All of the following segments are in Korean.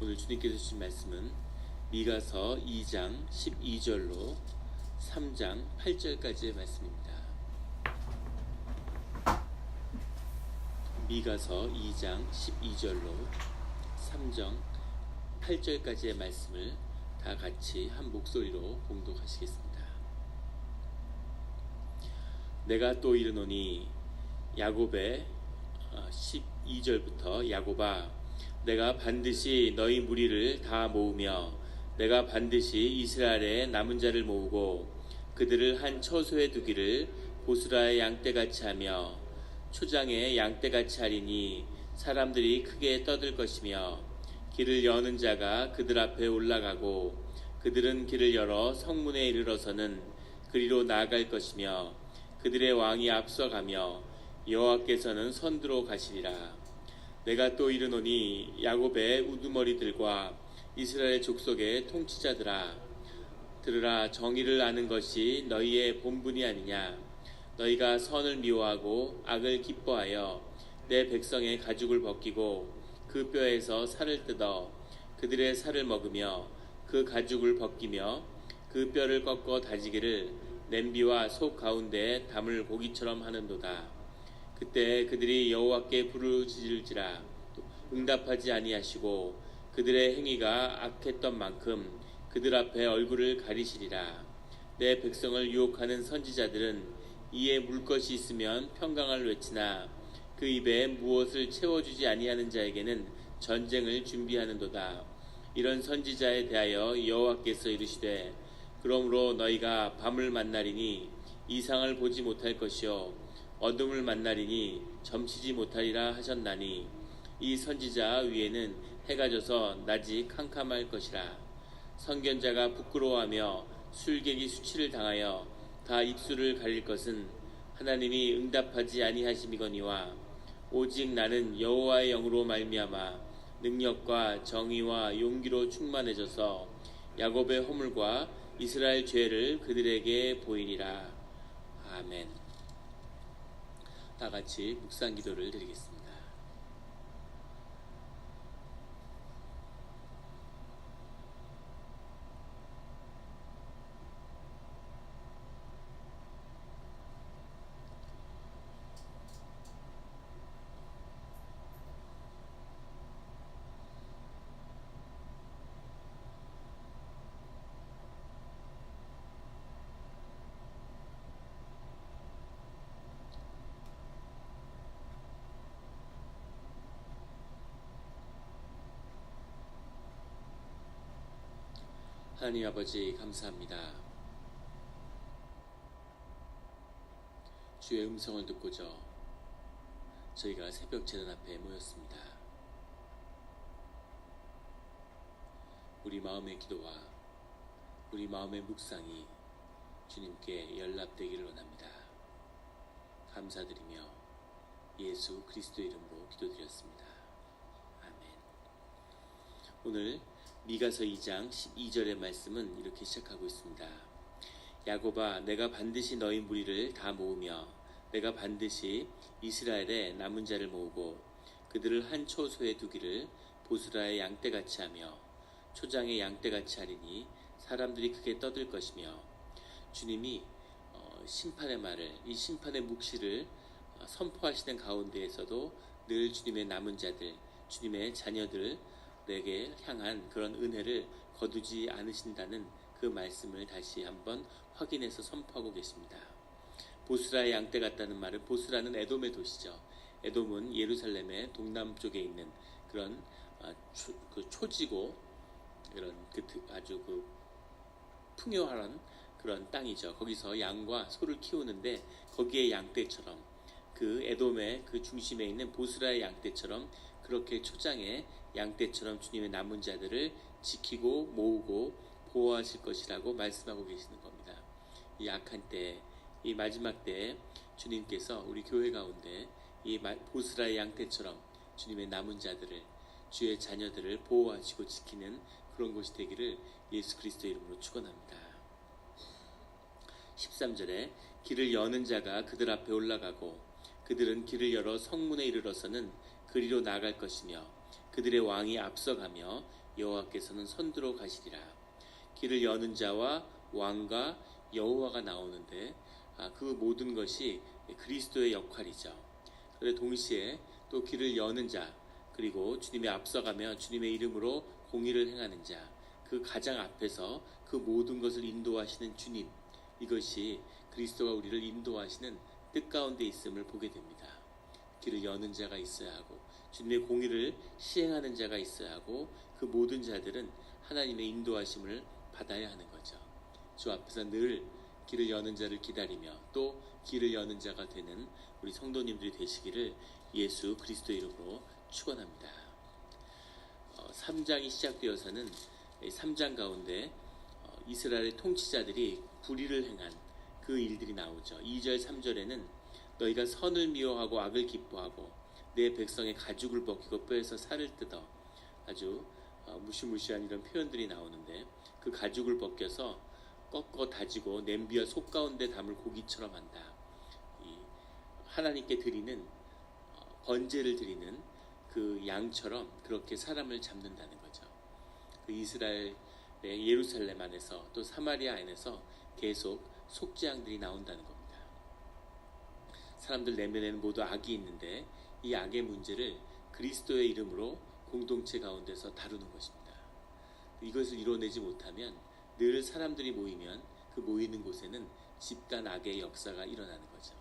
오늘 주님께서 주신 말씀은 미가서 2장 12절로 3장 8절까지의 말씀입니다. 미가서 2장 12절로 3장 8절까지의 말씀을 다 같이 한 목소리로 봉독하시겠습니다. 내가 또 이르노니 야곱의 12절부터 야곱아 내가 반드시 너희 무리를 다 모으며 내가 반드시 이스라엘의 남은 자를 모으고 그들을 한 처소에 두기를 보스라의 양떼같이 하며 초장의 양떼같이 하리니 사람들이 크게 떠들 것이며 길을 여는 자가 그들 앞에 올라가고 그들은 길을 열어 성문에 이르러서는 그리로 나아갈 것이며 그들의 왕이 앞서가며 여호와께서는 선두로 가시리라. 내가 또 이르노니 야곱의 우두머리들과 이스라엘 족속의 통치자들아 들으라. 정의를 아는 것이 너희의 본분이 아니냐. 너희가 선을 미워하고 악을 기뻐하여 내 백성의 가죽을 벗기고 그 뼈에서 살을 뜯어 그들의 살을 먹으며 그 가죽을 벗기며 그 뼈를 꺾어 다지기를 냄비와 속 가운데 담을 고기처럼 하는도다. 그때 그들이 여호와께 부르짖을지라 응답하지 아니하시고 그들의 행위가 악했던 만큼 그들 앞에 얼굴을 가리시리라. 내 백성을 유혹하는 선지자들은 이에 물 것이 있으면 평강을 외치나 그 입에 무엇을 채워주지 아니하는 자에게는 전쟁을 준비하는도다. 이런 선지자에 대하여 여호와께서 이르시되 그러므로 너희가 밤을 만나리니 이상을 보지 못할 것이요 어둠을 만나리니 점치지 못하리라 하셨나니 이 선지자 위에는 해가 져서 낮이 캄캄할 것이라. 선견자가 부끄러워하며 술객이 수치를 당하여 다 입술을 가릴 것은 하나님이 응답하지 아니하심이거니와 오직 나는 여호와의 영으로 말미암아 능력과 정의와 용기로 충만해져서 야곱의 허물과 이스라엘 죄를 그들에게 보이리라. 아멘. 다 같이 묵상 기도를 드리겠습니다. 하나님 아버지 감사합니다. 주의 음성을 듣고자 저희가 새벽 제단 앞에 모였습니다. 우리 마음의 기도와 우리 마음의 묵상이 주님께 연락되기를 원합니다. 감사드리며 예수 그리스도 이름으로 기도드렸습니다. 아멘. 오늘 미가서 2장 12절의 말씀은 이렇게 시작하고 있습니다. 야곱아 내가 반드시 너희 무리를 다 모으며 내가 반드시 이스라엘의 남은 자를 모으고 그들을 한 처소에 두기를 보스라의 양떼같이 하며 초장의 양떼같이 하리니 사람들이 크게 떠들 것이며 주님이 심판의 말을 이 심판의 묵시를 선포하시는 가운데에서도 늘 주님의 남은 자들 주님의 자녀들에게 향한 그런 은혜를 거두지 않으신다는 그 말씀을 다시 한번 확인해서 선포하고 계십니다. 보스라의 양떼 같다는 말은 보스라는 에돔의 도시죠. 에돔은 예루살렘의 동남쪽에 있는 그런 초지고 그런 아주 풍요한 그런 땅이죠. 거기서 양과 소를 키우는데 거기에 양떼처럼 그 에돔의 그 중심에 있는 보스라의 양떼처럼 그렇게 초장의 양떼처럼 주님의 남은 자들을 지키고 모으고 보호하실 것이라고 말씀하고 계시는 겁니다. 이 악한 때, 이 마지막 때에 주님께서 우리 교회 가운데 이 보스라의 양떼처럼 주님의 남은 자들을 주의 자녀들을 보호하시고 지키는 그런 것이 되기를 예수 그리스도 이름으로 축원합니다. 13절에 길을 여는 자가 그들 앞에 올라가고 그들은 길을 열어 성문에 이르러서는 그리로 나아갈 것이며 그들의 왕이 앞서가며 여호와께서는 선두로 가시리라. 길을 여는 자와 왕과 여호와가 나오는데 그 모든 것이 그리스도의 역할이죠. 그런데 동시에 또 길을 여는 자, 그리고 주님이 앞서가며 주님의 이름으로 공의를 행하는 자, 그 가장 앞에서 그 모든 것을 인도하시는 주님, 이것이 그리스도가 우리를 인도하시는 뜻 가운데 있음을 보게 됩니다. 길을 여는 자가 있어야 하고 주님의 공의를 시행하는 자가 있어야 하고 그 모든 자들은 하나님의 인도하심을 받아야 하는 거죠. 주 앞에서 늘 길을 여는 자를 기다리며 또 길을 여는 자가 되는 우리 성도님들이 되시기를 예수 그리스도 이름으로 축원합니다. 3장이 시작되어서는 3장 가운데 이스라엘의 통치자들이 불의를 행한 그 일들이 나오죠. 2절 3절에는 너희가 선을 미워하고 악을 기뻐하고 내 백성의 가죽을 벗기고 뼈에서 살을 뜯어, 아주 무시무시한 이런 표현들이 나오는데 그 가죽을 벗겨서 꺾어 다지고 냄비와 속 가운데 담을 고기처럼 한다. 하나님께 드리는 번제를 드리는 그 양처럼 그렇게 사람을 잡는다는 거죠. 그 이스라엘의 예루살렘 안에서 또 사마리아 안에서 계속 속죄양들이 나온다는 겁니다. 사람들 내면에는 모두 악이 있는데 이 악의 문제를 그리스도의 이름으로 공동체 가운데서 다루는 것입니다. 이것을 이뤄내지 못하면 늘 사람들이 모이면 그 모이는 곳에는 집단 악의 역사가 일어나는 거죠.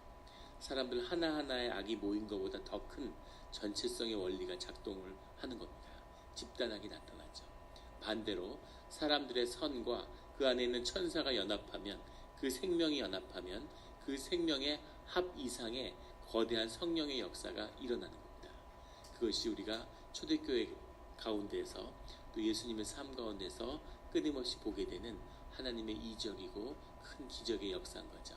사람들 하나하나의 악이 모인 것보다 더 큰 전체성의 원리가 작동을 하는 겁니다. 집단악이 나타나죠. 반대로 사람들의 선과 그 안에 있는 천사가 연합하면, 그 생명이 연합하면 그 생명의 합 이상의 거대한 성령의 역사가 일어나는 겁니다. 그것이 우리가 초대교회 가운데서 또 예수님의 삶 가운데서 끊임없이 보게 되는 하나님의 이적이고 큰 기적의 역사인 거죠.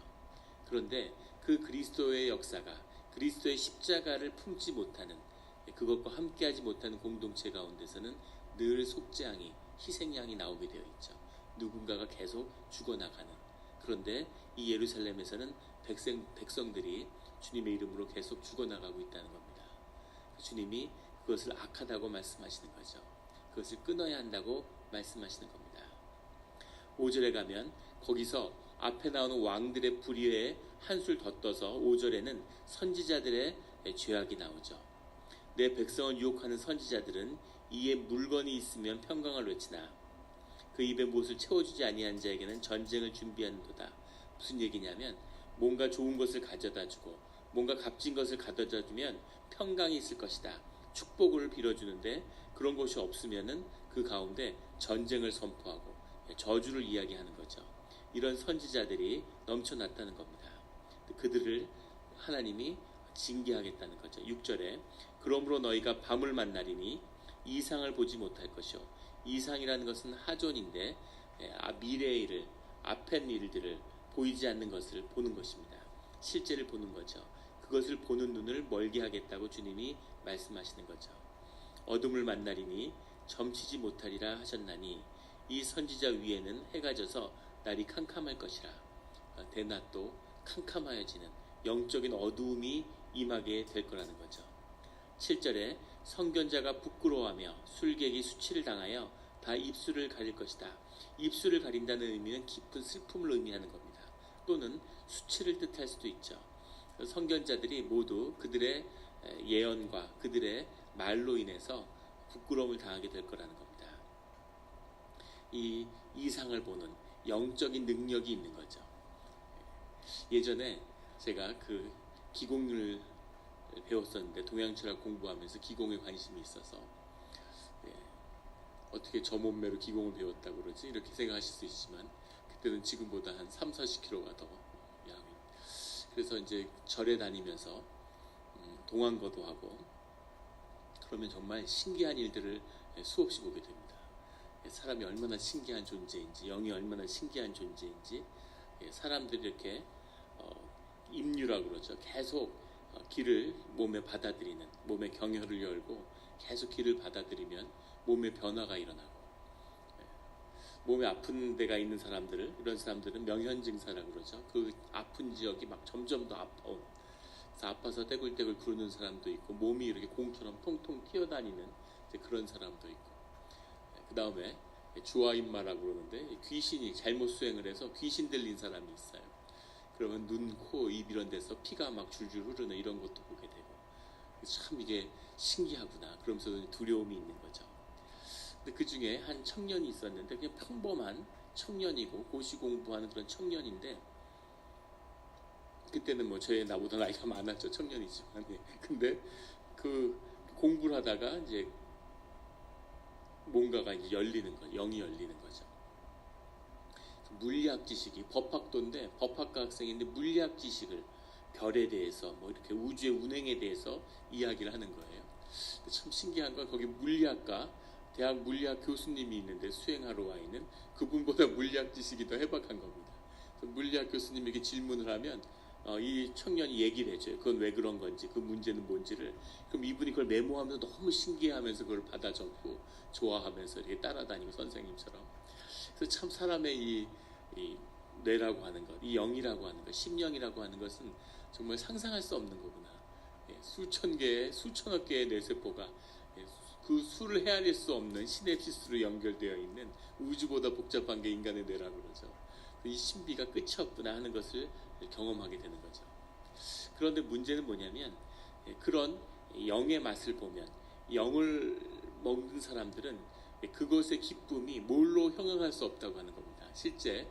그런데 그 그리스도의 역사가, 그리스도의 십자가를 품지 못하는, 그것과 함께하지 못하는 공동체 가운데서는 늘 속죄양이, 희생양이 나오게 되어 있죠. 누군가가 계속 죽어나가는. 그런데 이 예루살렘에서는 백성들이 주님의 이름으로 계속 죽어나가고 있다는 겁니다. 주님이 그것을 악하다고 말씀하시는 거죠. 그것을 끊어야 한다고 말씀하시는 겁니다. 5절에 가면 거기서 앞에 나오는 왕들의 불의에 한술 더 떠서 5절에는 선지자들의 죄악이 나오죠. 내 백성을 유혹하는 선지자들은 이에 물건이 있으면 평강을 외치나 그 입에 무엇을 채워주지 아니한 자에게는 전쟁을 준비하는도다. 무슨 얘기냐면 뭔가 좋은 것을 가져다 주고 뭔가 값진 것을 가져다 주면 평강이 있을 것이다. 축복을 빌어주는데 그런 것이 없으면은 그 가운데 전쟁을 선포하고 저주를 이야기하는 거죠. 이런 선지자들이 넘쳐났다는 겁니다. 그들을 하나님이 징계하겠다는 거죠. 6절에 그러므로 너희가 밤을 만나리니 이상을 보지 못할 것이요. 이상이라는 것은 하존인데 미래의 일을, 앞에 일들을 보이지 않는 것을 보는 것입니다. 실제를 보는 거죠. 그것을 보는 눈을 멀게 하겠다고 주님이 말씀하시는 거죠. 어둠을 만나리니 점치지 못하리라 하셨나니 이 선지자 위에는 해가 져서 날이 캄캄할 것이라. 대낮도 캄캄하여지는 영적인 어두움이 임하게 될 거라는 거죠. 7절에 성견자가 부끄러워하며 술객이 수치를 당하여 다 입술을 가릴 것이다. 입술을 가린다는 의미는 깊은 슬픔을 의미하는 겁니다. 또는 수치를 뜻할 수도 있죠. 성견자들이 모두 그들의 예언과 그들의 말로 인해서 부끄러움을 당하게 될 거라는 겁니다. 이 이상을 보는 영적인 능력이 있는 거죠. 예전에 제가 그 기공을 배웠었는데 동양철학 공부하면서 기공에 관심이 있어서 어떻게 저 몸매로 기공을 배웠다고 그러지? 이렇게 생각하실 수 있지만 그때는 지금보다 한 3, 40kg가 더 야위. 그래서 이제 절에 다니면서 동안거도 하고 그러면 정말 신기한 일들을 수없이 보게 됩니다. 사람이 얼마나 신기한 존재인지, 영이 얼마나 신기한 존재인지, 사람들이 이렇게 임류라고 그러죠. 계속 길을 몸에 받아들이는, 몸에 경혈을 열고 계속 길을 받아들이면 몸에 변화가 일어나고, 몸에 아픈 데가 있는 사람들을, 이런 사람들은 명현증사라고 그러죠. 그 아픈 지역이 막 점점 더 아파온, 그래서 아파서 떼굴떼굴 구르는 사람도 있고 몸이 이렇게 공처럼 통통 튀어다니는 그런 사람도 있고, 그 다음에 주아인마라고 그러는데 귀신이 잘못 수행을 해서 귀신 들린 사람이 있어요. 그러면 눈, 코, 입 이런 데서 피가 막 줄줄 흐르는 이런 것도 보게 되고 참 이게 신기하구나. 그러면서 두려움이 있는 거죠. 근데 그 중에 한 청년이 있었는데 그냥 평범한 청년이고 고시 공부하는 그런 청년인데 그때는 뭐 나보다 나이가 많았죠. 청년이지만. 예. 근데 그 공부를 하다가 이제 뭔가가 이제 열리는 거, 영이 열리는 거죠. 물리학 지식이 법학도인데 법학과 학생인데 물리학 지식을 별에 대해서 뭐 이렇게 우주의 운행에 대해서 이야기를 하는 거예요. 참 신기한 건 거기 물리학과 대학 물리학 교수님이 있는데 수행하러 와 있는 그분보다 물리학 지식이 더 해박한 겁니다. 물리학 교수님에게 질문을 하면 이 청년이 얘기를 해줘요. 그건 왜 그런 건지, 그 문제는 뭔지를. 그럼 이분이 그걸 메모하면서 너무 신기해하면서 그걸 받아 적고 좋아하면서 이렇게 따라다니고 선생님처럼. 그래서 참 사람의 이 뇌라고 하는 것, 이 영이라고 하는 것, 심령이라고 하는 것은 정말 상상할 수 없는 거구나. 수천 개의, 수천억 개의 뇌세포가 그 수를 헤아릴 수 없는 시냅시스로 연결되어 있는 우주보다 복잡한 게 인간의 뇌라고 그러죠. 이 신비가 끝이 없구나 하는 것을 경험하게 되는 거죠. 그런데 문제는 뭐냐면 그런 영의 맛을 보면 영을 먹는 사람들은 그것의 기쁨이 뭘로 형용할 수 없다고 하는 겁니다. 실제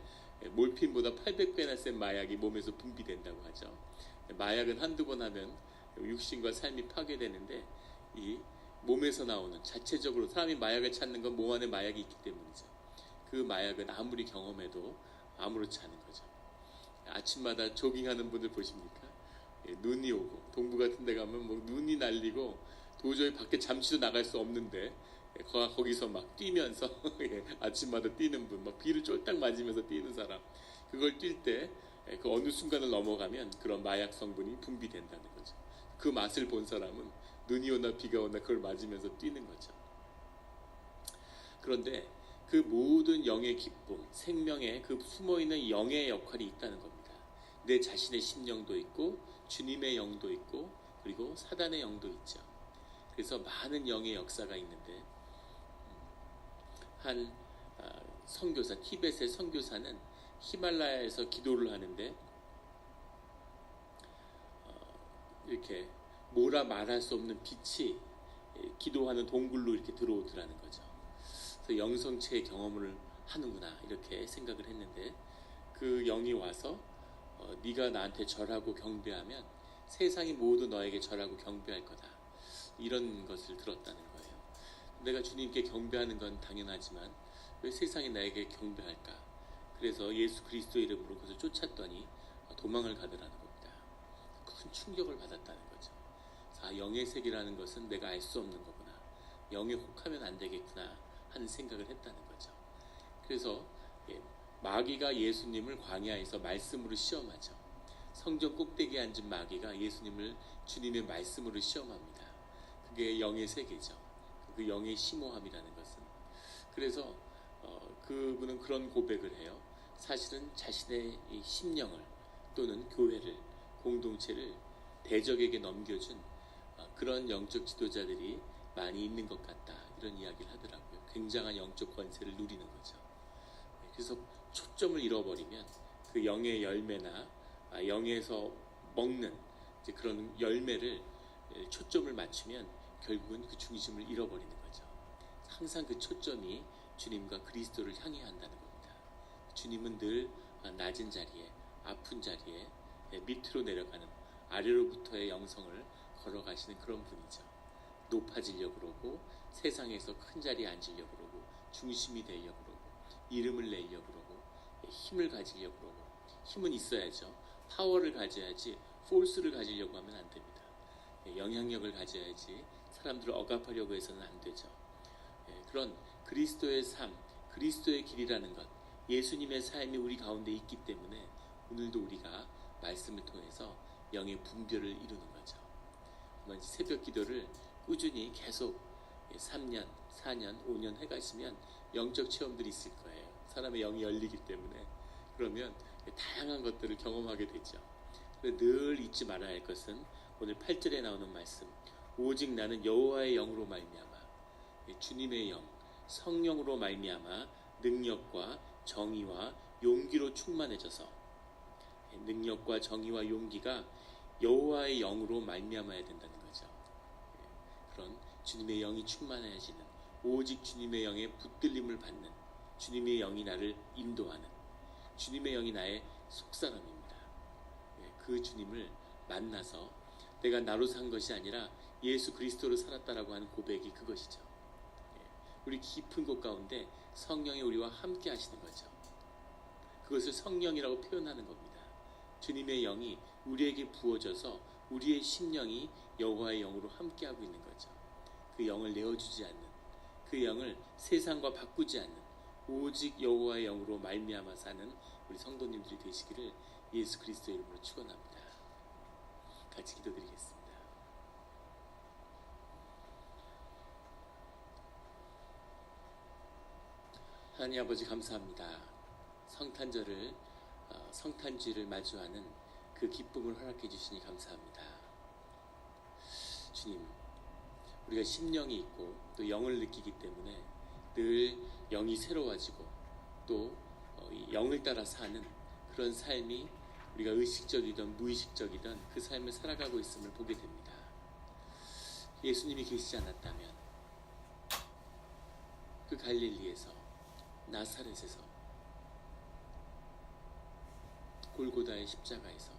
몰핀보다 800배나 센 마약이 몸에서 분비된다고 하죠. 마약은 한두 번 하면 육신과 삶이 파괴되는데 이 몸에서 나오는 자체적으로 사람이 마약을 찾는 건 몸 안에 마약이 있기 때문이죠. 그 마약은 아무리 경험해도 아무렇지 않은 거죠. 아침마다 조깅하는 분들 보십니까? 눈이 오고 동부 같은 데 가면 뭐 눈이 날리고 도저히 밖에 잠시도 나갈 수 없는데 거기서 막 뛰면서 아침마다 뛰는 분, 막 비를 쫄딱 맞으면서 뛰는 사람, 그걸 뛸 때 그 어느 순간을 넘어가면 그런 마약 성분이 분비된다는 거죠. 그 맛을 본 사람은 눈이 오나 비가 오나 그걸 맞으면서 뛰는 거죠. 그런데 그 모든 영의 기쁨, 생명에 그 숨어있는 영의 역할이 있다는 겁니다. 내 자신의 심령도 있고 주님의 영도 있고 그리고 사단의 영도 있죠. 그래서 많은 영의 역사가 있는데 한 선교사, 티벳의 선교사는 히말라야에서 기도를 하는데 이렇게 뭐라 말할 수 없는 빛이 기도하는 동굴로 이렇게 들어오더라는 거죠. 그래서 영성체의 경험을 하는구나 이렇게 생각을 했는데 그 영이 와서 네가 나한테 절하고 경배하면 세상이 모두 너에게 절하고 경배할 거다. 이런 것을 들었다는 거예요. 내가 주님께 경배하는 건 당연하지만 왜 세상이 나에게 경배할까? 그래서 예수 그리스도의 이름으로 그것을 쫓았더니 도망을 가더라는 겁니다. 큰 충격을 받았다는 거죠. 영의 세계라는 것은 내가 알 수 없는 거구나. 영에 혹하면 안 되겠구나 하는 생각을 했다는 거죠. 그래서 마귀가 예수님을 광야에서 말씀으로 시험하죠. 성전 꼭대기에 앉은 마귀가 예수님을 주님의 말씀으로 시험합니다. 그게 영의 세계죠. 그 영의 심오함이라는 것은. 그래서 그분은 그런 고백을 해요. 사실은 자신의 이 심령을 또는 교회를, 공동체를 대적에게 넘겨준 그런 영적 지도자들이 많이 있는 것 같다. 이런 이야기를 하더라고요. 굉장한 영적 권세를 누리는 거죠. 그래서 초점을 잃어버리면 그 영의 열매나 영에서 먹는 이제 그런 열매를 초점을 맞추면 결국은 그 중심을 잃어버리는 거죠. 항상 그 초점이 주님과 그리스도를 향해야 한다는 겁니다. 주님은 늘 낮은 자리에, 아픈 자리에 밑으로 내려가는 아래로부터의 영성을 걸어가시는 그런 분이죠. 높아지려고 그러고 세상에서 큰 자리에 앉으려고 그러고 중심이 되려고 그러고 이름을 내려고 그러고 힘을 가지려고 그러고 힘은 있어야죠. 파워를 가져야지 포스를 가지려고 하면 안 됩니다. 영향력을 가져야지 사람들을 억압하려고 해서는 안 되죠. 그런 그리스도의 삶, 그리스도의 길이라는 것, 예수님의 삶이 우리 가운데 있기 때문에 오늘도 우리가 말씀을 통해서 영의 분별을 이루는 거죠. 새벽 기도를 꾸준히 계속 3년, 4년, 5년 해가시면 영적 체험들이 있을 거예요. 사람의 영이 열리기 때문에. 그러면 다양한 것들을 경험하게 되죠. 늘 잊지 말아야 할 것은 오늘 8절에 나오는 말씀, 오직 나는 여호와의 영으로 말미암아 주님의 영, 성령으로 말미암아 능력과 정의와 용기로 충만해져서 능력과 정의와 용기가 여호와의 영으로 말미암아야 된다는 거죠. 그런 주님의 영이 충만해지는 오직 주님의 영의 붙들림을 받는 주님의 영이 나를 인도하는 주님의 영이 나의 속사람입니다. 그 주님을 만나서 내가 나로 산 것이 아니라 예수 그리스도로 살았다라고 하는 고백이 그것이죠. 우리 깊은 곳 가운데 성령이 우리와 함께 하시는 거죠. 그것을 성령이라고 표현하는 겁니다. 주님의 영이 우리에게 부어져서 우리의 심령이 여호와의 영으로 함께하고 있는 거죠. 그 영을 내어주지 않는, 그 영을 세상과 바꾸지 않는 오직 여호와의 영으로 말미암아 사는 우리 성도님들이 되시기를 예수 그리스도의 이름으로 축원합니다. 같이 기도드리겠습니다. 하나님 아버지 감사합니다. 성탄주를 마주하는 그 기쁨을 허락해 주시니 감사합니다. 주님, 우리가 심령이 있고 또 영을 느끼기 때문에 늘 영이 새로워지고 또 영을 따라 사는 그런 삶이 우리가 의식적이든 무의식적이든 그 삶을 살아가고 있음을 보게 됩니다. 예수님이 계시지 않았다면 그 갈릴리에서 나사렛에서 골고다의 십자가에서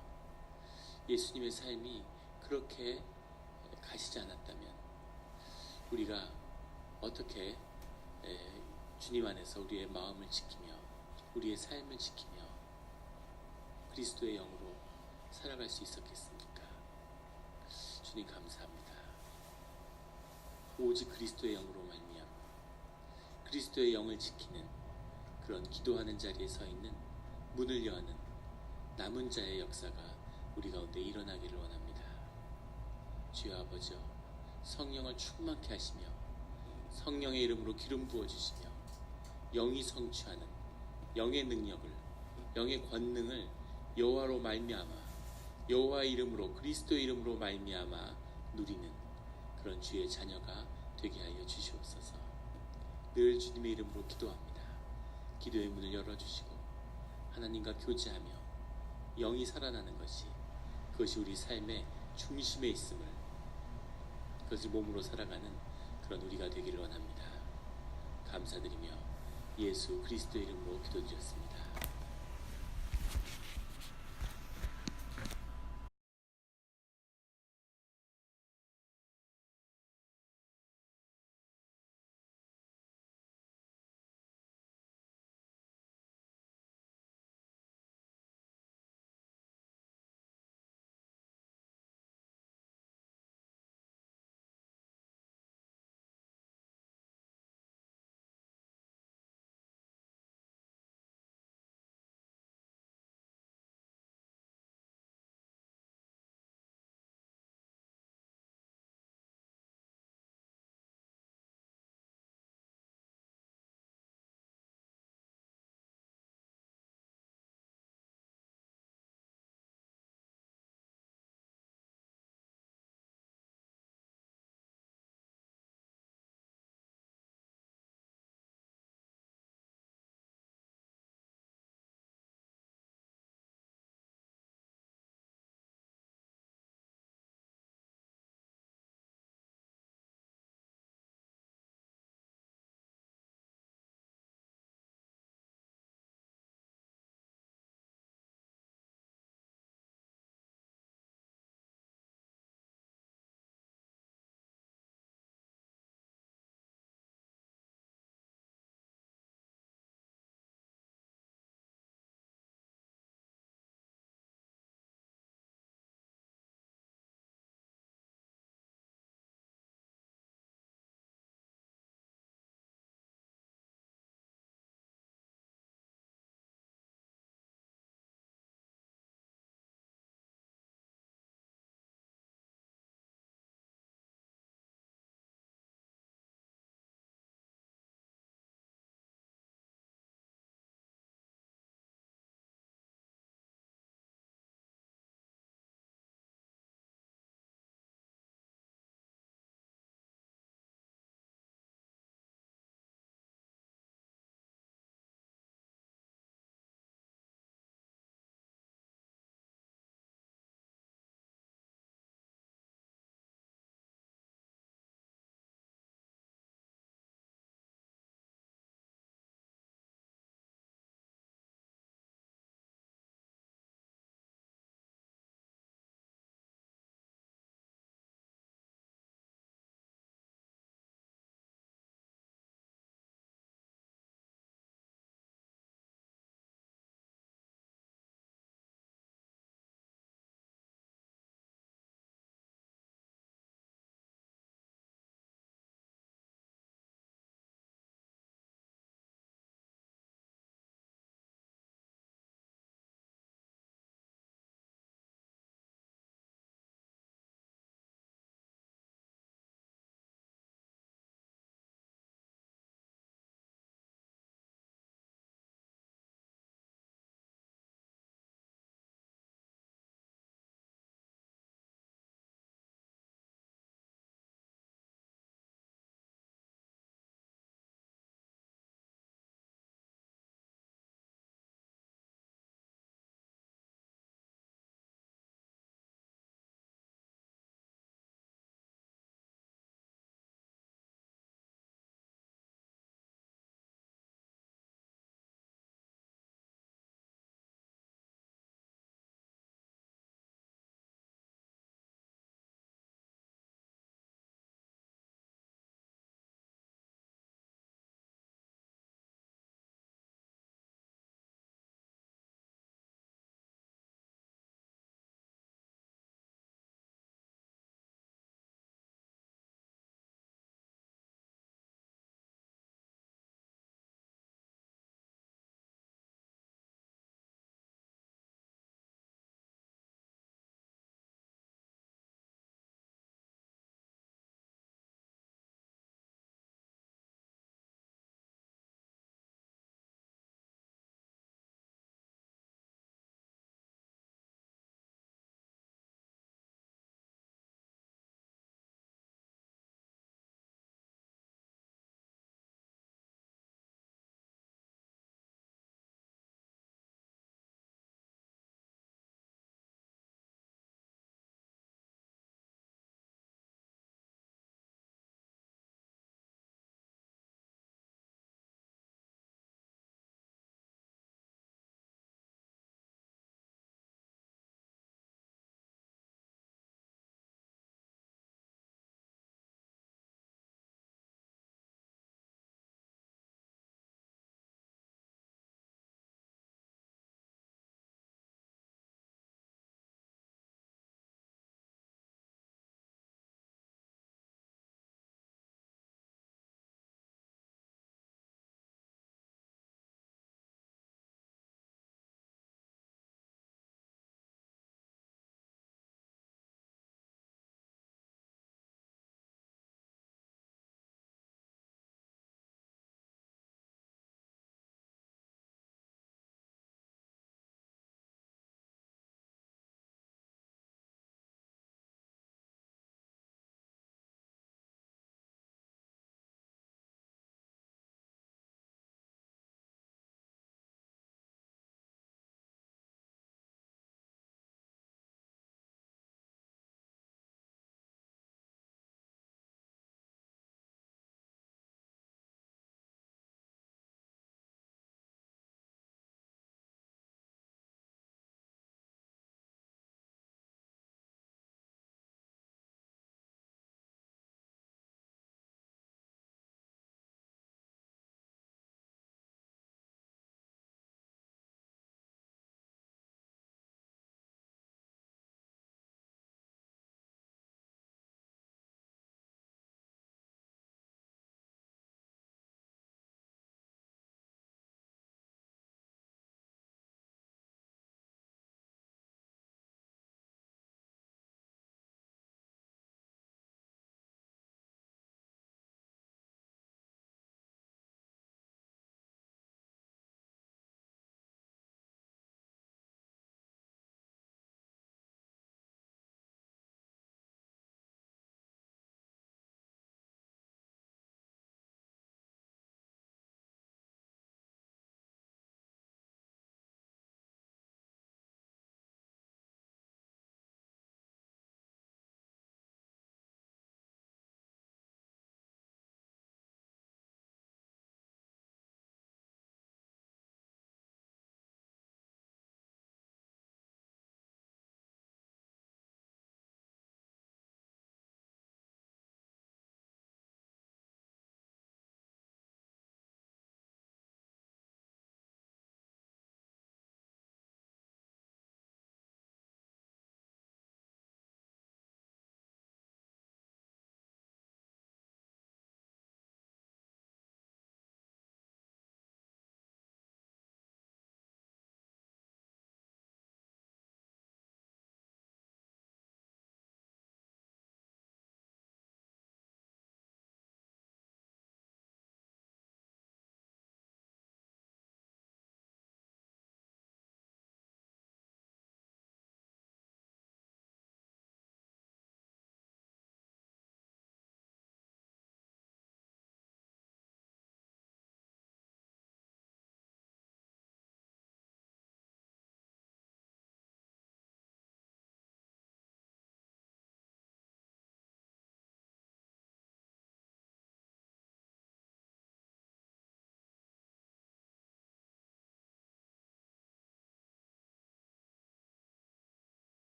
예수님의 삶이 그렇게 가시지 않았다면 우리가 어떻게 주님 안에서 우리의 마음을 지키며 우리의 삶을 지키며 그리스도의 영으로 살아갈 수 있었겠습니까? 주님 감사합니다. 오직 그리스도의 영으로 말미암아 그리스도의 영을 지키는 그런 기도하는 자리에 서 있는 문을 여는 남은 자의 역사가 우리 가운데 일어나기를 원합니다. 주여 아버지여, 성령을 충만케 하시며 성령의 이름으로 기름 부어주시며 영이 성취하는 영의 능력을, 영의 권능을 여호와로 말미암아 여호와의 이름으로 그리스도의 이름으로 말미암아 누리는 그런 주의 자녀가 되게 하여 주시옵소서. 늘 주님의 이름으로 기도합니다. 기도의 문을 열어주시고 하나님과 교제하며 영이 살아나는 것이 그것이 우리 삶의 중심에 있음을 그것을 몸으로 살아가는 그런 우리가 되기를 원합니다. 감사드리며 예수 그리스도의 이름으로 기도드렸습니다.